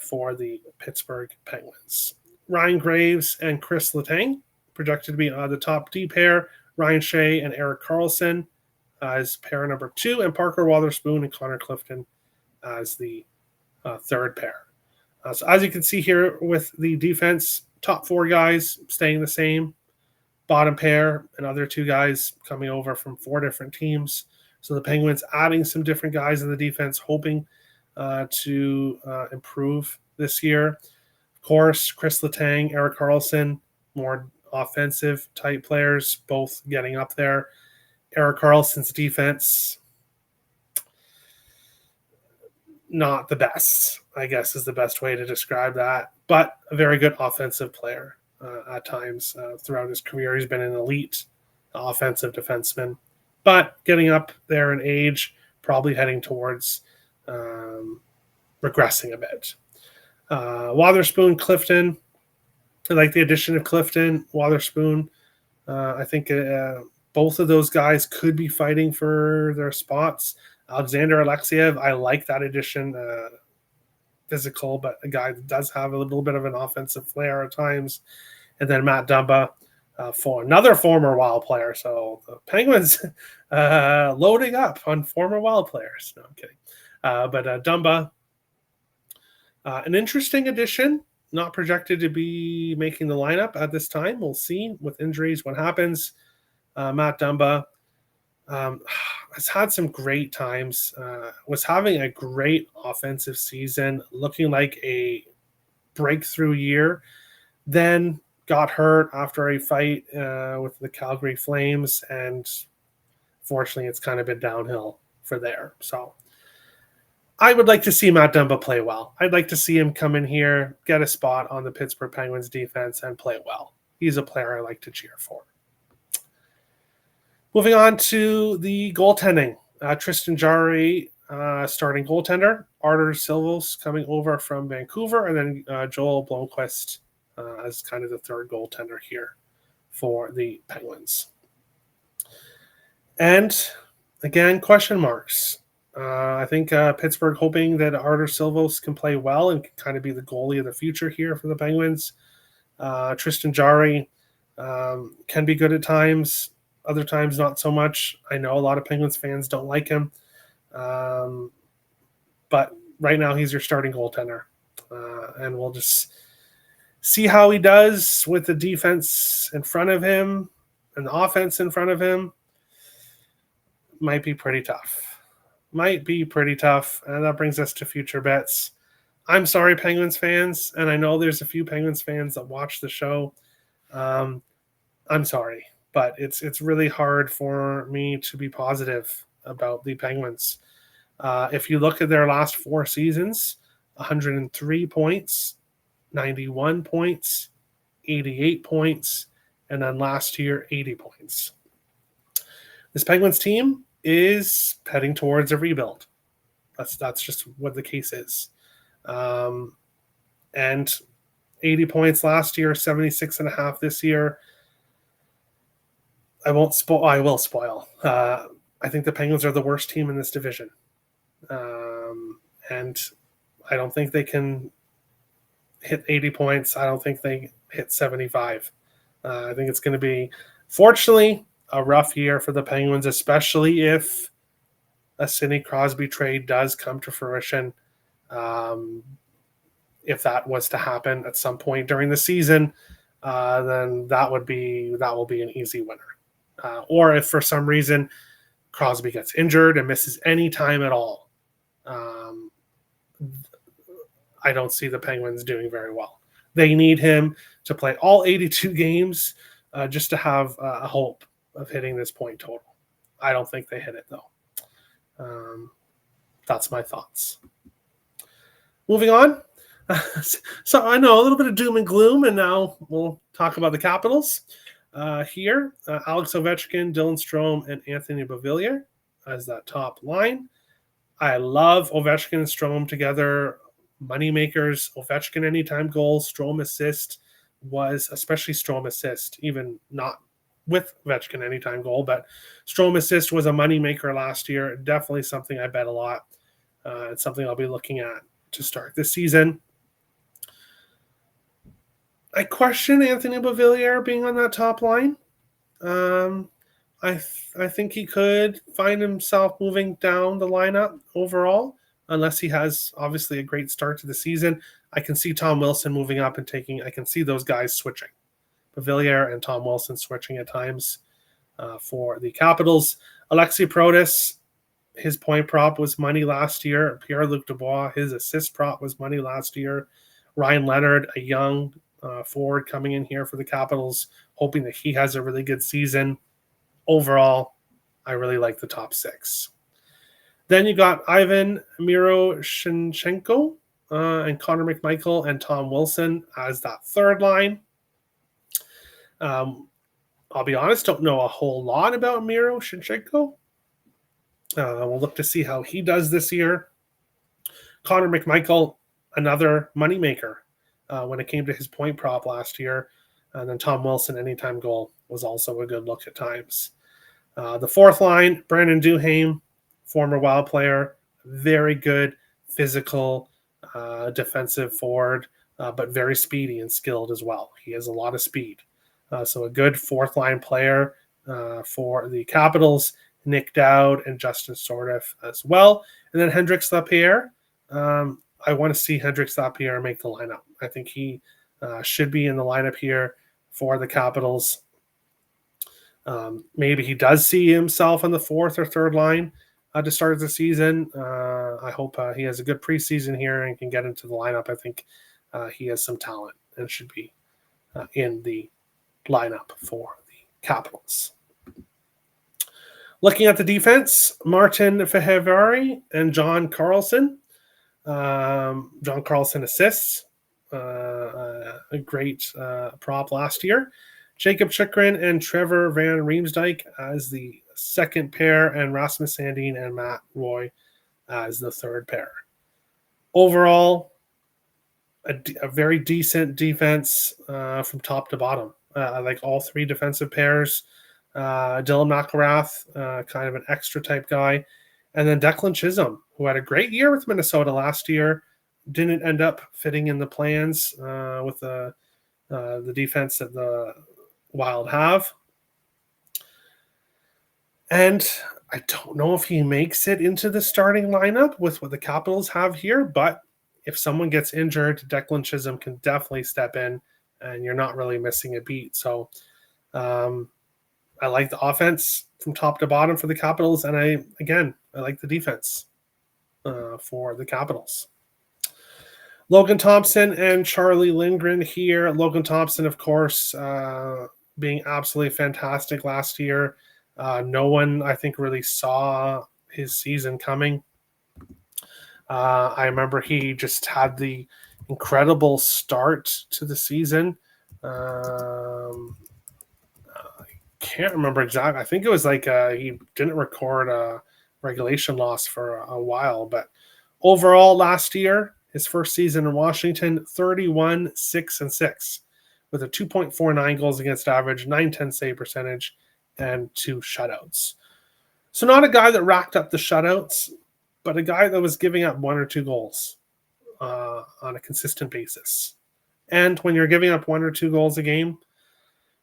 for the Pittsburgh Penguins. Ryan Graves and Chris Letang projected to be the top D pair. Ryan Shea and Erik Karlsson as pair number 2, and Parker Wotherspoon and Connor Clifton as the third pair. So as you can see here with the defense, top 4 guys staying the same. Bottom pair, another 2 guys coming over from 4 different teams. So the Penguins adding some different guys in the defense, hoping to improve this year. Of course, Chris Letang, Erik Karlsson, more offensive type players, both getting up there. Erik Karlsson's defense, not the best, I guess is the best way to describe that, but a very good offensive player at times. Throughout his career, he's been an elite offensive defenseman, but getting up there in age, probably heading towards regressing a bit. Wotherspoon, Clifton. I like the addition of Clifton, Wotherspoon. I think both of those guys could be fighting for their spots. Alexander Alexeyev, I like that addition. Physical, but a guy that does have a little bit of an offensive flair at times. And then Matt Dumba, for another former Wild player. So the Penguins loading up on former Wild players. No, I'm kidding. But Dumba, an interesting addition. Not projected to be making the lineup at this time. We'll see with injuries what happens. Matt Dumba has had some great times. Was having a great offensive season, looking like a breakthrough year. Then got hurt after a fight with the Calgary Flames, and fortunately, it's kind of been downhill for there. So I would like to see Matt Dumba play well. I'd like to see him come in here, get a spot on the Pittsburgh Penguins defense, and play well. He's a player I like to cheer for. Moving on to the goaltending. Tristan Jarry, starting goaltender. Artur Silvos coming over from Vancouver, and then Joel Blomqvist as kind of the third goaltender here for the Penguins. And again, question marks. I think Pittsburgh hoping that Artur Silvos can play well and can kind of be the goalie of the future here for the Penguins. Tristan Jarry can be good at times. Other times, not so much. I know a lot of Penguins fans don't like him. But right now, he's your starting goaltender. And we'll just see how he does with the defense in front of him and the offense in front of him. Might be pretty tough. And that brings us to future bets. I'm sorry, Penguins fans. And I know there's a few Penguins fans that watch the show. I'm sorry. But it's really hard for me to be positive about the Penguins. If you look at their last 4 seasons, 103 points, 91 points, 88 points, and then last year, 80 points. This Penguins team is heading towards a rebuild. That's just what the case is. And 80 points last year, 76.5 this year. I will spoil. I think the Penguins are the worst team in this division. And I don't think they can hit 80 points. I don't think they hit 75. I think it's going to be, fortunately, a rough year for the Penguins, especially if a Sidney Crosby trade does come to fruition. If that was to happen at some point during the season, then that will be an easy winner. Or if for some reason Crosby gets injured and misses any time at all, I don't see the Penguins doing very well. They need him to play all 82 games just to have a hope of hitting this point total. I don't think they hit it, though. That's my thoughts. Moving on. So I know a little bit of doom and gloom, and now we'll talk about the Capitals. Here, Alex Ovechkin, Dylan Strome, and Anthony Beauvillier as that top line. I love Ovechkin and Strome together. Moneymakers, Ovechkin anytime goal, Strome assist was, especially Strome assist, even not with Ovechkin anytime goal, but Strome assist was a moneymaker last year. Definitely something I bet a lot. It's something I'll be looking at to start this season. I question Anthony Beauvillier being on that top line. I think he could find himself moving down the lineup overall, unless he has obviously a great start to the season. I can see Tom Wilson moving up and I can see those guys switching. Beauvillier and Tom Wilson switching at times for the Capitals. Alexei Protas, his point prop was money last year. Pierre-Luc Dubois, his assist prop was money last year. Ryan Leonard, a young forward coming in here for the Capitals, hoping that he has a really good season. Overall, I really like the top 6. Then you got Ivan Miroshnichenko and Connor McMichael and Tom Wilson as that third line. I'll be honest, don't know a whole lot about Miroshnichenko. We'll look to see how he does this year. Connor McMichael, another moneymaker when it came to his point prop last year. And then Tom Wilson, anytime goal, was also a good look at times. The fourth line, Brandon Duhaime, former Wild player, very good physical defensive forward, but very speedy and skilled as well. He has a lot of speed. So a good fourth line player for the Capitals. Nick Dowd and Justin Sordiff as well. And then Hendrix Lapierre. I want to see Hendrix Lapierre make the lineup. I think he should be in the lineup here for the Capitals. Maybe he does see himself on the fourth or third line to start the season. I hope he has a good preseason here and can get into the lineup. I think he has some talent and should be in the lineup for the Capitals. Looking at the defense, Martin Fehervary and John Carlson. John Carlson assists. A great prop last year. Jacob Chychrun and Trevor Van Riemsdyk as the second pair, and Rasmus Sandin and Matt Roy as the third pair. Overall, a very decent defense from top to bottom. I like all three defensive pairs. Dylan McElrath, kind of an extra type guy. And then Declan Chisholm, who had a great year with Minnesota last year, didn't end up fitting in the plans with the defense that the Wild have. And I don't know if he makes it into the starting lineup with what the Capitals have here, but if someone gets injured, Declan Chisholm can definitely step in, and you're not really missing a beat. So I like the offense from top to bottom for the Capitals, and I like the defense for the Capitals. Logan Thompson and Charlie Lindgren here. Logan Thompson, of course, being absolutely fantastic last year. No one, I think, really saw his season coming. I remember he just had the incredible start to the season. Can't remember exactly. I think it was like he didn't record a regulation loss for a while, but overall last year, his first season in Washington, 31, 6-6 with a 2.49 goals against average, 910 save percentage, and 2 shutouts. So not a guy that racked up the shutouts, but a guy that was giving up 1 or 2 goals on a consistent basis. And when you're giving up 1 or 2 goals a game,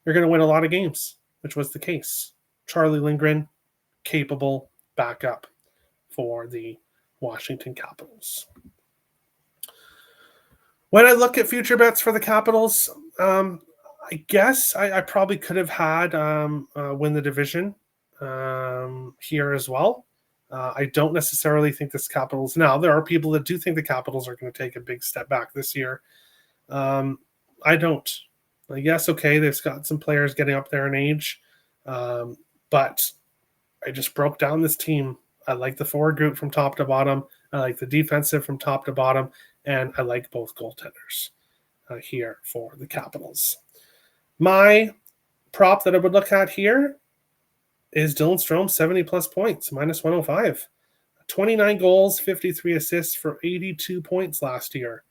you're going to win a lot of games, which was the case. Charlie Lindgren, capable backup for the Washington Capitals. When I look at future bets for the Capitals, I guess I probably could have had win the division here as well. I don't necessarily think this Capitals. Now, there are people that do think the Capitals are going to take a big step back this year. I don't. Yes, okay, they've got some players getting up there in age, but I just broke down this team. I like the forward group from top to bottom. I like the defensive from top to bottom, and I like both goaltenders here for the Capitals. My prop that I would look at here is Dylan Strome, 70-plus points, minus 105. 29 goals, 53 assists for 82 points last year.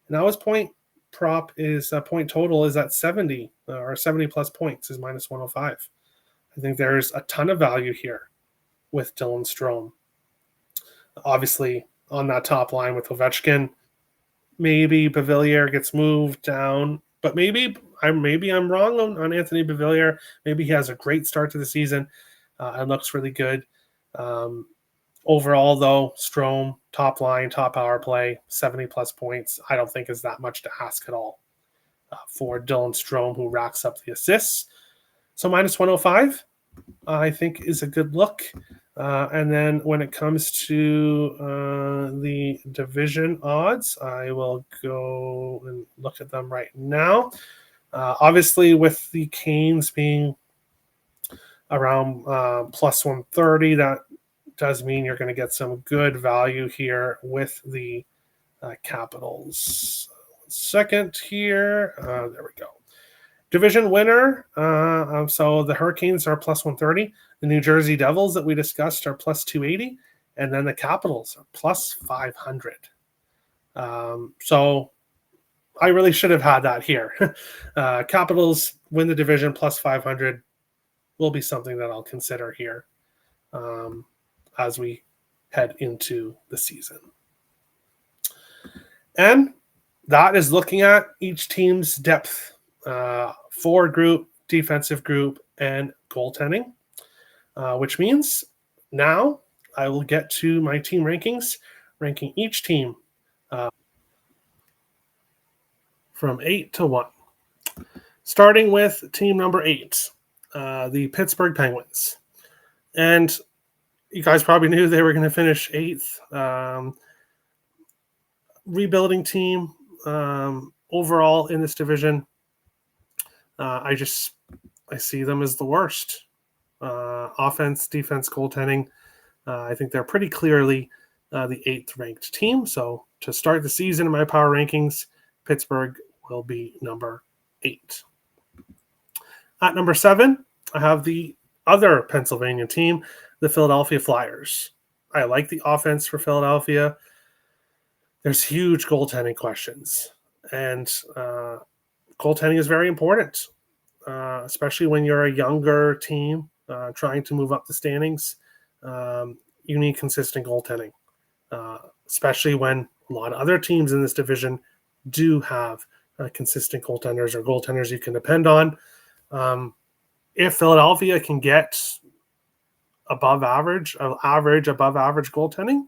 Now his point prop is point total is at 70 or 70-plus points is minus 105. I think there's a ton of value here with Dylan Strome. Obviously, on that top line with Ovechkin, maybe Beauvillier gets moved down, but maybe I'm wrong on Anthony Beauvillier. Maybe he has a great start to the season and looks really good. Overall, though, Strome, top line, top power play, 70-plus points, I don't think is that much to ask at all for Dylan Strome, who racks up the assists. So minus 105, I think, is a good look. And then when it comes to the division odds, I will go and look at them right now. Obviously, with the Canes being around plus 130, that does mean you're going to get some good value here with the Capitals. 1 second here. There we go. Division winner. So the Hurricanes are plus 130. The New Jersey Devils that we discussed are plus 280. And then the Capitals are plus 500. So I really should have had that here. Capitals win the division plus 500 will be something that I'll consider here as we head into the season. And that is looking at each team's depth, forward group, defensive group, and goaltending, which means now I will get to my team rankings, ranking each team from 8 to 1. Starting with team number 8, the Pittsburgh Penguins. And you guys probably knew they were going to finish 8th. Rebuilding team overall in this division. I see them as the worst. Offense, defense, goaltending. I think they're pretty clearly the 8th ranked team. So to start the season in my power rankings, Pittsburgh will be number 8. At number 7, I have the other Pennsylvania team, the Philadelphia Flyers. I like the offense for Philadelphia. There's huge goaltending questions, and goaltending is very important, especially when you're a younger team trying to move up the standings. You need consistent goaltending, especially when a lot of other teams in this division do have consistent goaltenders or goaltenders you can depend on. If Philadelphia can get above average goaltending,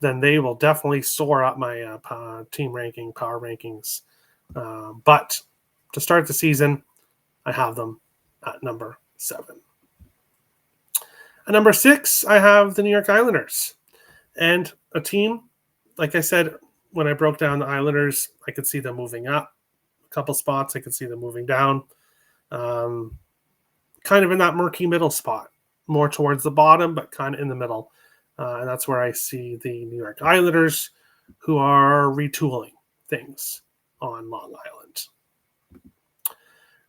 then they will definitely soar up my team ranking, power rankings. But to start the season, I have them at number 7. At number 6, I have the New York Islanders. And a team, like I said, when I broke down the Islanders, I could see them moving up a couple spots. I could see them moving down. Kind of in that murky middle spot, more towards the bottom, but kind of in the middle. And that's where I see the New York Islanders, who are retooling things on Long Island.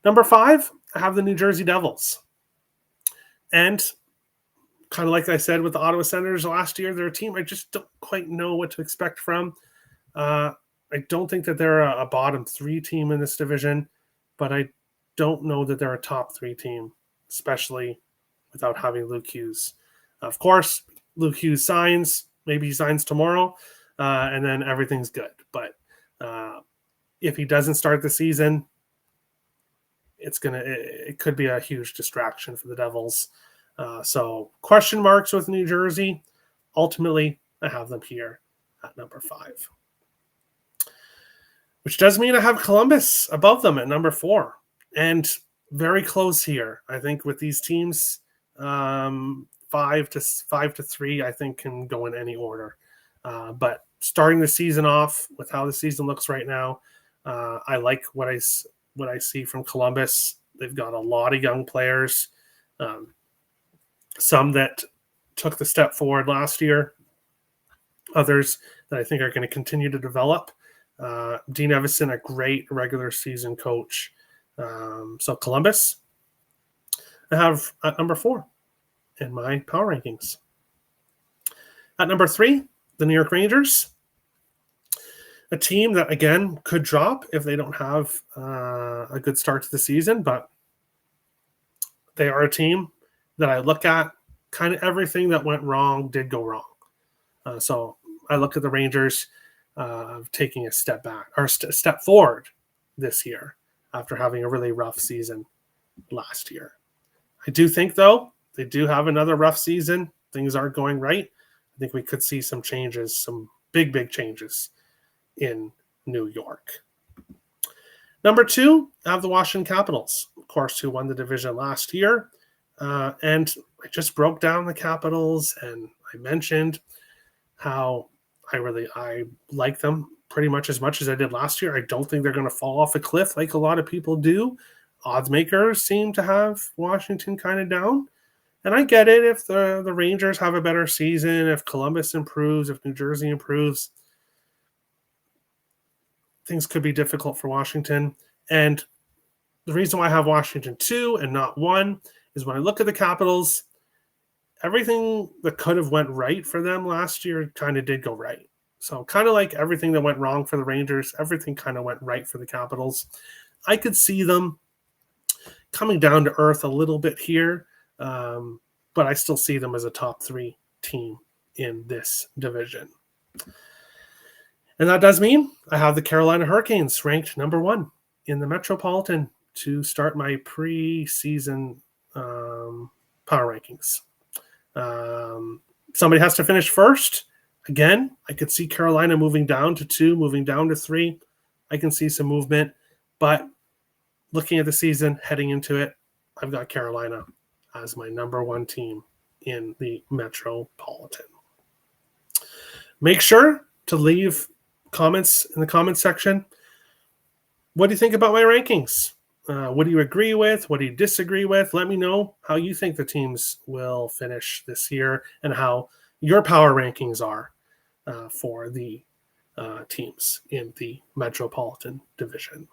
Number 5, I have the New Jersey Devils. And kind of like I said with the Ottawa Senators last year, they're a team I just don't quite know what to expect from. I don't think that they're a bottom 3 team in this division, but I don't know that they're a top 3 team, especially without having Luke Hughes. Of course, Luke Hughes signs. Maybe he signs tomorrow, and then everything's good. But if he doesn't start the season, it could be a huge distraction for the Devils. So question marks with New Jersey. Ultimately, I have them here at number 5. Which does mean I have Columbus above them at number 4. And very close here. I think with these teams, 5 to 3, I think can go in any order. But starting the season off with how the season looks right now, I like what I see from Columbus. They've got a lot of young players, some that took the step forward last year, others that I think are going to continue to develop. Dean Evison, a great regular season coach. So Columbus, I have at number 4 in my power rankings. At number 3, the New York Rangers, a team that, again, could drop if they don't have a good start to the season, but they are a team that I look at. Kind of everything that went wrong did go wrong. So I look at the Rangers taking a step back or step forward this year after having a really rough season last year. I do think, though, they do have another rough season. Things aren't going right. I think we could see some changes, some big changes in New York. Number 2, I have the Washington Capitals, of course, who won the division last year. And I just broke down the Capitals, and I mentioned how I like them pretty much as I did last year. I don't think they're going to fall off a cliff like a lot of people do. Odds makers seem to have Washington kind of down. And I get it if the Rangers have a better season, if Columbus improves, if New Jersey improves, things could be difficult for Washington. And the reason why I have Washington 2 and not 1 is when I look at the Capitals, everything that could have went right for them last year kind of did go right. So kind of like everything that went wrong for the Rangers, everything kind of went right for the Capitals. I could see them coming down to earth a little bit here, but I still see them as a top 3 team in this division. And that does mean I have the Carolina Hurricanes ranked number 1 in the Metropolitan to start my preseason power rankings. Somebody has to finish first. Again, I could see Carolina moving down to 2, moving down to 3. I can see some movement, but looking at the season, heading into it, I've got Carolina as my number 1 team in the Metropolitan. Make sure to leave comments in the comments section. What do you think about my rankings? What do you agree with? What do you disagree with? Let me know how you think the teams will finish this year and how your power rankings are for the teams in the Metropolitan Division.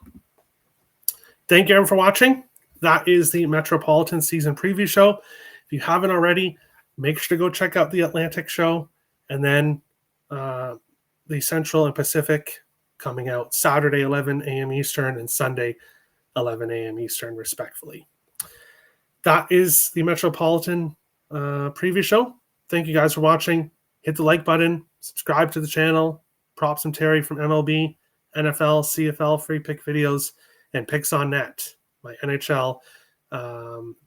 Thank you everyone for watching. That is the Metropolitan season preview show. If you haven't already, make sure to go check out the Atlantic show, and then the Central and Pacific coming out Saturday 11 a.m. Eastern and Sunday 11 a.m. Eastern, respectfully. That is the Metropolitan preview show. Thank you guys for watching. Hit the like button, subscribe to the channel. Props and Terry from MLB, NFL, CFL free pick videos, and Picks on Net. My NHL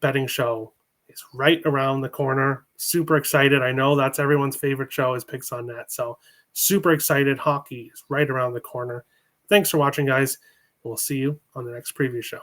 betting show is right around the corner. Super excited. I know that's everyone's favorite show is Picks on Net. So super excited. Hockey is right around the corner. Thanks for watching, guys. We'll see you on the next preview show.